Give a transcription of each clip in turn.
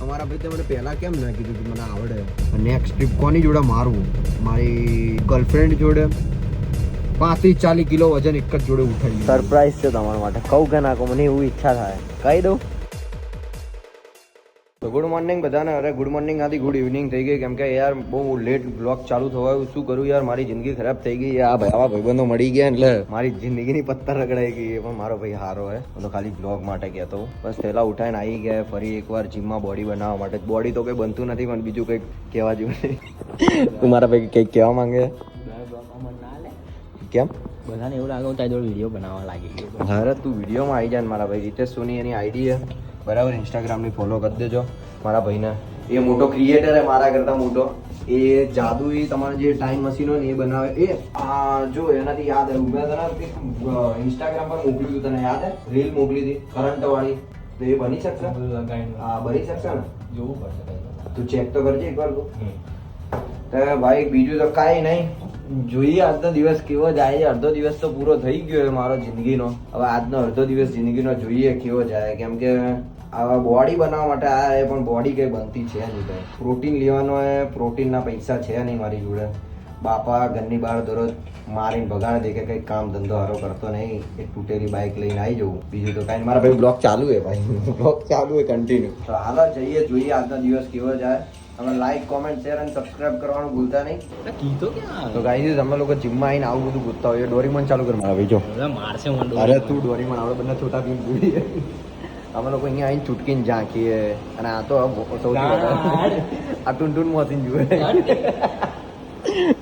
અમારા ભાઈ તે મને પહેલા કેમ ના કીધું કે મને આવડે. નેક્સ્ટ ટ્રીપ કોની જોડે મારવું? મારી ગર્લફ્રેન્ડ જોડે 35-40 કિલો વજન એક જ જોડે ઉઠાવી. સરપ્રાઈઝ છે તમારા માટે. કહું કે ના કહું, મને એવું ઈચ્છા થાય, કહી દઉં. તો ગુડ મોર્નિંગ બધાને. અરે ગુડ મોર્નિંગ આથી ગુડ ઇવનિંગ થઈ ગઈ, કેમ કે યાર બહુ લેટ બ્લોગ ચાલુ થવાયું. શું કરું યાર, મારી જિંદગી ખરાબ થઈ ગઈ. આ ભાઈબંધો મળી ગયા એટલે મારી જિંદગીની પત્તર રગડાઈ ગઈ. પણ મારો ભાઈ હારો હે, હું તો ખાલી બ્લોગ માટે કહેતો. બસ પહેલા ઉઠાઈને આવી ગયા ફરી એકવાર જીમમાં બોડી બનાવવા માટે. બોડી તો કંઈ બનતું નથી, પણ બીજું કંઈક કહેવા જેવું નહીં. તું મારા ભાઈ કંઈક કહેવા માંગે? કેમ બધાને એવું લાગે હું તારી જોડે વિડીયો બનાવવા લાગી ગયો? અરે તું વિડીયોમાં આવી જાય ને મારા ભાઈ. રીતેશ સોની એની આઈડી છે બરાબર, ઇન્સ્ટાગ્રામની ફોલો કરી દેજો મારા ભાઈને. એ મોટો ક્રિએટર હે મારા કરતાં મોટો. એ જાદુઈ તમારે જે ટાઈમ મશીન હોય ને એ બનાવે. એ જો એનાથી યાદ આવ્યું, મેં તને ઇન્સ્ટાગ્રામ પર મોકલ્યું હતું, તને યાદ હે? રીલ મોકલી હતી કરંટ વાળી. તો એ બની શકશે? હા બની શકશે ને? જોવું પડશે, તું ચેક તો કરજે એકવાર તું. તો ભાઈ બીજું તો કાંઈ નહીં, જોઈએ આજનો દિવસ કેવો જાય છે. અડધો દિવસ તો પૂરો થઈ ગયો છે મારો જિંદગીનો. હવે આજનો અડધો દિવસ જિંદગીનો જોઈએ કેવો જાય, કેમ કે આવા બોડી બનાવવા માટે આ પણ બોડી કંઈ બનતી છે નહીં. કંઈ પ્રોટીન લેવાનો હોય, પ્રોટીનના પૈસા છે નહીં મારી જોડે. બાપા ઘરની બહાર દરરોજ મારીને ભગાડ દે કે કંઈક કામ ધંધો હારો કરતો નહીં. એક તૂટેલી બાઇક લઈને આવી જવું, બીજું તો કાંઈ. મારા ભાઈ બ્લોગ ચાલુ છે ભાઈ, બ્લોગ ચાલુ છે કન્ટિન્યુ. તો હાલો જઈએ, જોઈએ આજનો દિવસ કેવો જાય. તમે લાઈક કોમેન્ટ શેર અને સબસ્ક્રાઇબ કરવાનું ભૂલતા નહીં. તો ગાઈસ તમે લોકો જીમમાં આવીને આવું બધું પૂછતા હોય. ડોરીમોન ચાલુ કર મારા ભાઈ. જો મારશે. અરે તું ડોરીમોન આવડે, બંને છોટા ભીમ ભૂલી. અમે લોકો અહીંયા આવીને ચૂટકીને ઝાંકીએ. અને આ તો સૌથી વધારે આ ટૂન મોસીન જુએ.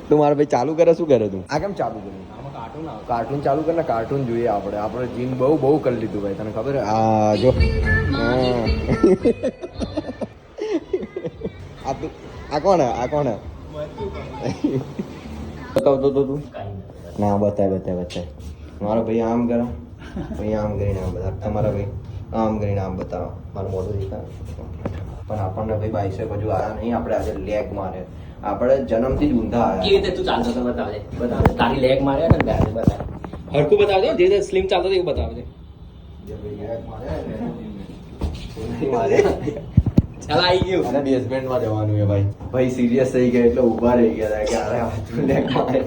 તું મારા ભાઈ ચાલુ કરે, શું કરે તું? આ કેમ ચાલુ કર્યું? કાર્ટૂન ચાલુ કર ને, કાર્ટૂન જોઈએ આપણે. આપણે જીમ બહુ કરી લીધું ભાઈ, તને ખબર? આ જો આ કોણ હે? આ કોણ હે? બતાવતો તો તું ના? બતાય. મારો ભાઈ આમ કરે, ભાઈ આમ કરીને આમ બતાવ. તમારા ભાઈ આમ કરીને આમ બતાવો. મારું મોઢું દેખાય. પણ આપણને ભાઈ બાઈસેપ હજુ આવ્યા નહીં. આપણે આજે લેગ મારે. આપણે જન્મથી જ ઊંધા આવ્યા. કેવી રીતે તું ચાલતો તો બતાવજે. તારી લેગ મારે ને બતાવ. હરખું બતાવજો, જે રીતે સ્લિમ ચાલતો એવું બતાવજે. ચાલ આવી ગયું. અને બેઝમેન્ટમાં જવાનું છે ભાઈ. ભાઈ સિરિયસ થઈ ગયા એટલે ઊભા રહી ગયા કે અરે લેગ મારે.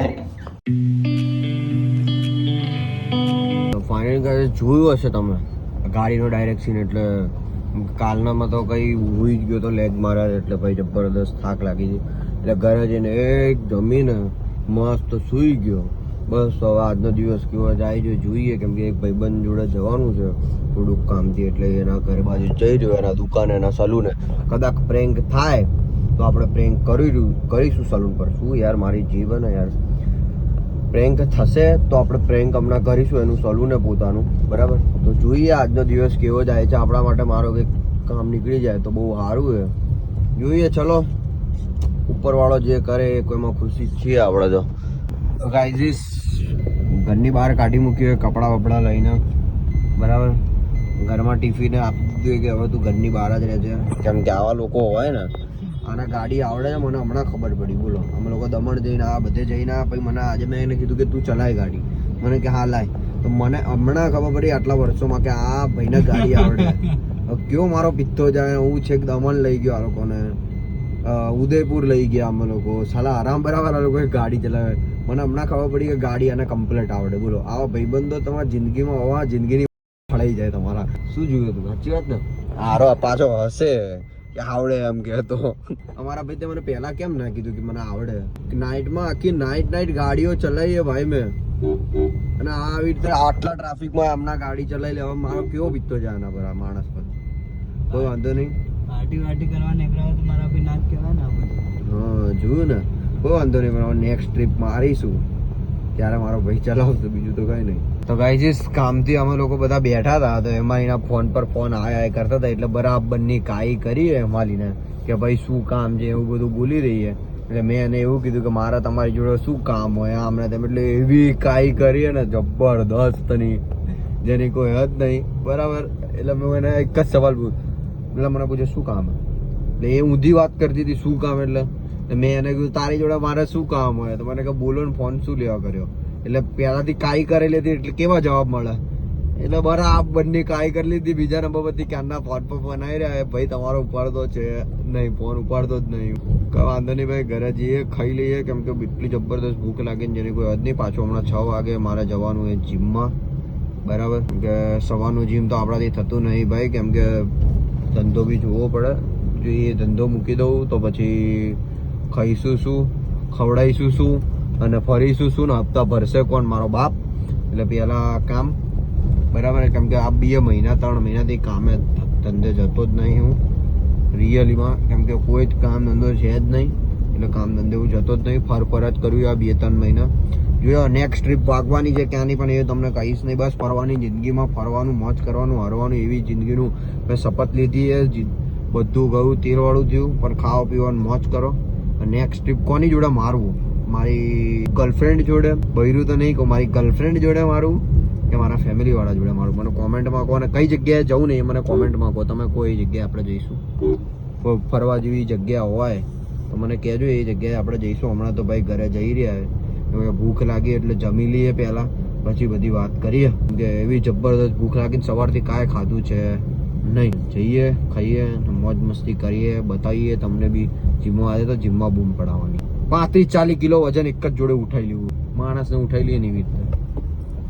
ફાઇનલ ગાઈસ જોયું હશે તમે ગાડીનો ડાયરેક્શન. એટલે કાલનામાં તો કઈ હોઈ જ ગયો તો લેગ માર્યા એટલે ભાઈ જબરદસ્ત થાક લાગી ગઈ. એટલે ઘરે જઈને એક જમીને મસ્ત સૂઈ ગયો. બસ હવે આજનો દિવસ કેવો જાય જોઈએ, કેમ કે એક ભાઈબંધ જોડે જવાનું છે થોડુંક કામથી. એટલે એના ઘર બાજુ જઈ રહ્યો, એના દુકાને, એના સલૂને. કદાચ પ્રેન્ક થાય તો આપણે પ્રેન્ક કરીશું સલૂન પર. શું યાર મારી જીવન યાર. પ્રેન્ક થશે તો આપણે પ્રેન્ક હમણાં કરીશું એનું સલૂને પોતાનું, બરાબર? તો જોઈએ આજનો દિવસ કેવો જાય છે. આપણા માટે મારો કંઈક કામ નીકળી જાય તો બહુ સારું છે. જોઈએ, ચલો ઉપરવાળો જે કરે એ કોઈમાં ખુશી જ છીએ આપણે તો. ગાઈઝ ઘરની બહાર કાઢી મૂકી કપડાં વપડા લઈને, બરાબર? ઘરમાં ટિફિન આપી દીધું કે હવે તું ઘરની બહાર જ રહેજે, કેમ કે આવા લોકો હોય ને. આને ગાડી આવડે છે, મને હમણાં ખબર પડી. બોલો, અમે લોકો દમણ જઈને આ બધે જઈને પછી મને આજે મેં એને કીધું કે તું ચલાય ગાડી. મને કે હા લાય. તો મને હમણાં ખબર પડી આટલા વર્ષોમાં કે આ ભાઈને ગાડી આવડે. કયો મારો પિત્તો જાય. હું છેક દમણ લઈ ગયો આ લોકોને, ઉદયપુર લઈ ગયા અમે લોકો. સાલા આરામ બરાબર આ લોકોએ ગાડી ચલાવે. મને હમણાં ખબર પડી કે ગાડી આને કમ્પ્લીટ આવડે. બોલો, આવા ભાઈબંધો તમારા જિંદગીમાં હોવા જિંદગીની ફળાઈ જાય તમારા. શું જોયું તું? સાચી વાત ને? હારો પાછો હશે કે આવડે એમ કહેતો. અમારા ભાઈ મને પહેલા કેમ ના કીધું કે મને આવડે? નાઇટમાં આખી નાઇટ ગાડીઓ ચલાવીએ ભાઈ મેં. અને આવી રીતે આટલા ટ્રાફિકમાં હમણાં ગાડી ચલાવી લે. હવે મારો કેવો પીતો જાય આના પર, આ માણસ પર. કોઈ વાંધો નહીં. પાર્ટી કરવા નીકળ્યા તો મારા ભાઈ ના જ કહેવાય ને આપણે. હા જોયું ને, કોઈ વાંધો નહીં. પણ નેક્સ્ટ ટ્રીપ મારીશું ત્યારે મારો ભાઈ ચલાવશે, બીજું તો કઈ નહીં. તો ગાઈઝ કામથી અમે લોકો બધા બેઠા હતા, તો એમાં એના ફોન પર ફોન આયા કરતા હતા. એટલે બરાબરની કાઈ કરી એમાલીને કે ભાઈ શું કામ છે એવું બધું બોલી રહી છે. એટલે મેં એને એવું કીધું કે મારા તમારી જોડે શું કામ હોય આમને તેમ. એટલે એવી કાઈ કરી ને જબરદસ્તની, જેની કોઈ હદ નહીં, બરાબર? એટલે મેં એને એક જ સવાલ પૂછ્યો. એટલે મને પૂછ્યું શું કામ? એટલે એ ઊંધી વાત કરતી હતી શું કામ. એટલે મેં એને કીધું તારી જોડે મારે શું કામ હોય? તો મને કે બોલો ને ફોન શું લેવા કર્યો? એટલે પહેલાથી કાઈ કરેલી હતી એટલે કેવા જવાબ મળે? એટલે બરાબરની કાઈ કરી લીધી. બીજા નંબર પરથી ક્યારના ફોન પર ફોન આવી રહ્યા ભાઈ તમારો ઉપાડતો છે નહીં, ફોન ઉપાડતો જ નહીં. કઈ વાંધો નહીં ભાઈ, ઘરે જઈએ ખાઈ લઈએ, કેમ કે એટલી જબરદસ્ત ભૂખ લાગે ને જેની કોઈ હદ નહીં. પાછું હમણાં 6 વાગે મારે જવાનું એ જીમમાં, બરાબર. કે સવારનું જીમ તો આપણાથી થતું નહીં ભાઈ, કેમ કે ધંધો બી જોવો પડે. જો એ ધંધો મૂકી દઉં તો પછી ખાઈશું શું, ખવડાવીશું શું અને ફરીશું શું ને હપ્તા ભરશે કોણ? મારો બાપ. એટલે પહેલાં કામ, બરાબર. કેમ કે આ 2 મહિના 3 મહિનાથી કામે ધંધે જતો જ નહીં હું રિયલીમાં, કેમ કે કોઈ જ કામ ધંધો છે જ નહીં. એટલે કામ ધંધે હું જતો જ નહીં, ફર જ કર્યું આ 2-3 મહિના. જો નેક્સ્ટ ટ્રીપ ભાગવાની છે ક્યાંની પણ એ તમને કહીશ નહીં. બસ ફરવાની જિંદગીમાં, ફરવાનું, મોજ કરવાનું, હરવાનું, એવી જિંદગીનું મેં શપથ લીધી છે. બધું ગયું તેલવાળું થયું, પણ ખાવા પીવાનું મોજ કરો. નેક્સ્ટ ટ્રીપ કોની જોડે મારવું? મારી ગર્લફ્રેન્ડ જોડે, બૈરું તો નહીં કહું, મારી ગર્લફ્રેન્ડ જોડે મારું કે મારા ફેમિલી વાળા જોડે મારું? મને કોમેન્ટમાં કહો. અને કઈ જગ્યાએ જવું નહીં મને કોમેન્ટમાં કહો. તમે કોઈ જગ્યાએ આપણે જઈશું, ફરવા જેવી જગ્યા હોય તો મને કહેજો, એ જગ્યાએ આપણે જઈશું. હમણાં તો ભાઈ ઘરે જઈ રહ્યા છે, ભૂખ લાગી એટલે જમી લઈએ પહેલાં, પછી બધી વાત કરીએ. કે એવી જબરદસ્ત ભૂખ લાગી, સવારથી કાંઈ ખાધું છે નહીં. જઈએ, ખાઈએ, મોજ મસ્તી કરીએ, બતાવીએ તમને બી. જીમમાં આવે તો જીમમાં બૂમ પડાવવાની. 35-40 કિલો વજન એક જ જોડે ઉઠાઈ લેવું, માણસને ઉઠાઈ લઈએ એવી રીતે.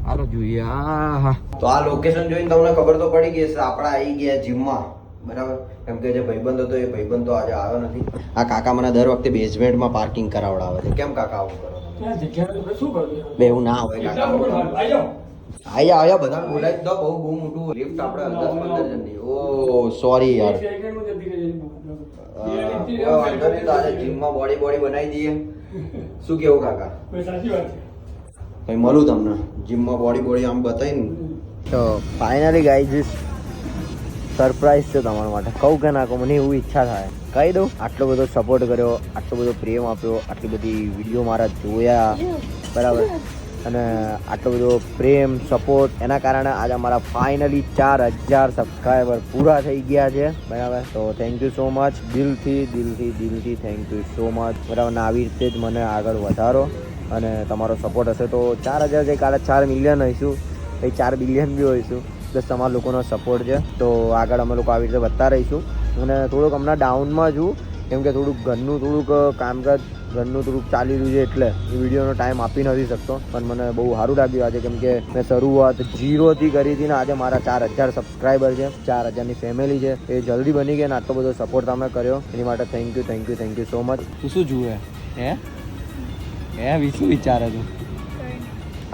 હાલો જોઈએ. હા, તો આ લોકેશન જોઈને તમને ખબર તો પડી ગઈ છે, આપણે આવી ગયા જીમમાં, બરાબર. કેમ કે જે ભાઈબંધ હતો એ ભાઈબંધ તો આજે આવ્યો નથી. આ કાકા મને દર વખતે બેઝમેન્ટમાં પાર્કિંગ કરાવડાવે છે. કેમ કાકા આવું કરો? બે એવું ના હોય કાકા. આયા બધા બોલાવી દો. બહુ મોટું લિફ્ટ આપણે 10-15 જણની. ઓ સોરી યાર. વાંધો નહીં, તો આજે જીમમાં બોડી બનાવી દઈએ. શું કેવું કાકા? સાચી વાત છે. કઈ મળું તમને જીમમાં બોડી આમ બતાવીને. તો ફાઇનલી ગાઈઝ સરપ્રાઈઝ છે તમારા માટે. કહું કે ના કહું, મને એવું ઈચ્છા થાય કહી દઉં. આટલો બધો સપોર્ટ કર્યો, આટલો બધો પ્રેમ આપ્યો, આટલી બધી વિડીયો મારા જોયા, બરાબર. અને આટલો બધો પ્રેમ સપોર્ટ, એના કારણે આજે અમારા ફાઇનલી 4000 સબસ્ક્રાઈબર પૂરા થઈ ગયા છે, બરાબર. તો થેન્ક યુ સો મચ, દિલથી થેન્ક યુ સો મચ, બરાબર. ને આવી રીતે જ મને આગળ વધારો અને તમારો સપોર્ટ હશે તો 4000 જે કાલે 4 મિલિયન હોઈશું, પછી 4 બિલિયન બી હોઈશું. પ્લસ તમારા લોકોનો સપોર્ટ છે તો આગળ અમે લોકો આવી રીતે વધતા રહીશું. અને થોડુંક હમણાં ડાઉનમાં છું, કેમ કે થોડુંક ઘરનું કામકાજ ચાલી રહ્યું છે, એટલે એ વિડીયોનો ટાઈમ આપી નથી શકતો. પણ મને બહુ સારું લાગ્યું આજે, કેમ કે મેં શરૂઆત 0થી કરી હતી ને આજે મારા 4000 સબસ્ક્રાઈબર છે, 4000ની ફેમિલી છે, એ જલ્દી બની ગઈ. અને આટલો બધો સપોર્ટ તમે કર્યો એની માટે થેન્ક યુ સો મચ. તું શું જુએ હે શું વિચારે તું?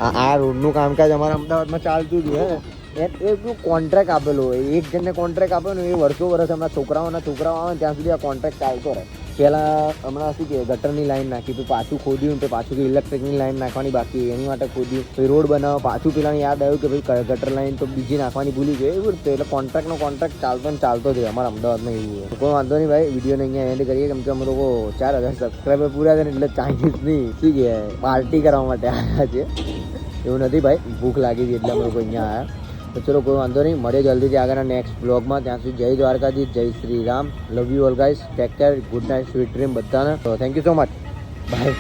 આ રોડનું કામકાજ અમારા અમદાવાદમાં ચાલતું જ હોય. એટલું કોન્ટ્રાક્ટ આપેલો હોય, એક જણને કોન્ટ્રાક્ટ આપે ને એ વર્ષો હમણાં છોકરાઓ આવે ત્યાં સુધી આ કોન્ટ્રાક્ટ ચાલતો રહે. પહેલાં હમણાં શું કે ગટરની લાઈન નાખી, પછી પાછું ખોદ્યું, પછી પાછું ઇલેક્ટ્રિકની લાઈન નાખવાની બાકી, એની માટે ખોદ્યું, પછી રોડ બનાવો, પાછું પેલાને યાદ આવ્યું કે ભાઈ ગટર લાઈન તો બીજી નાખવાની ભૂલી ગઈ, એવું રીતે. એટલે કોન્ટ્રાક્ટ ચાલતો જ અમારા અમદાવાદમાં એવું હોય. કોઈ વાંધો નહીં ભાઈ, વિડીયોને અહીંયા એન્ડ કરીએ, કેમ કે અમે લોકો 4000 સબસ્ક્રાઈબર પૂરા થાય એટલે ચાઇનીઝ નહીં શું કહે પાર્ટી કરવા માટે આવ્યા છે. એવું નથી ભાઈ, ભૂખ લાગી હતી એટલે અમે લોકો અહીંયા આવ્યા. તો ચલો કોઈ વાંધો નહીં, મળીએ જલ્દીથી આગળના નેક્સ્ટ બ્લોગમાં. ત્યાં સુધી જય દ્વારકાધીશ, જય Shri Ram, love you all guys, take care, good night, sweet dream બધાને. તો thank you so much, by.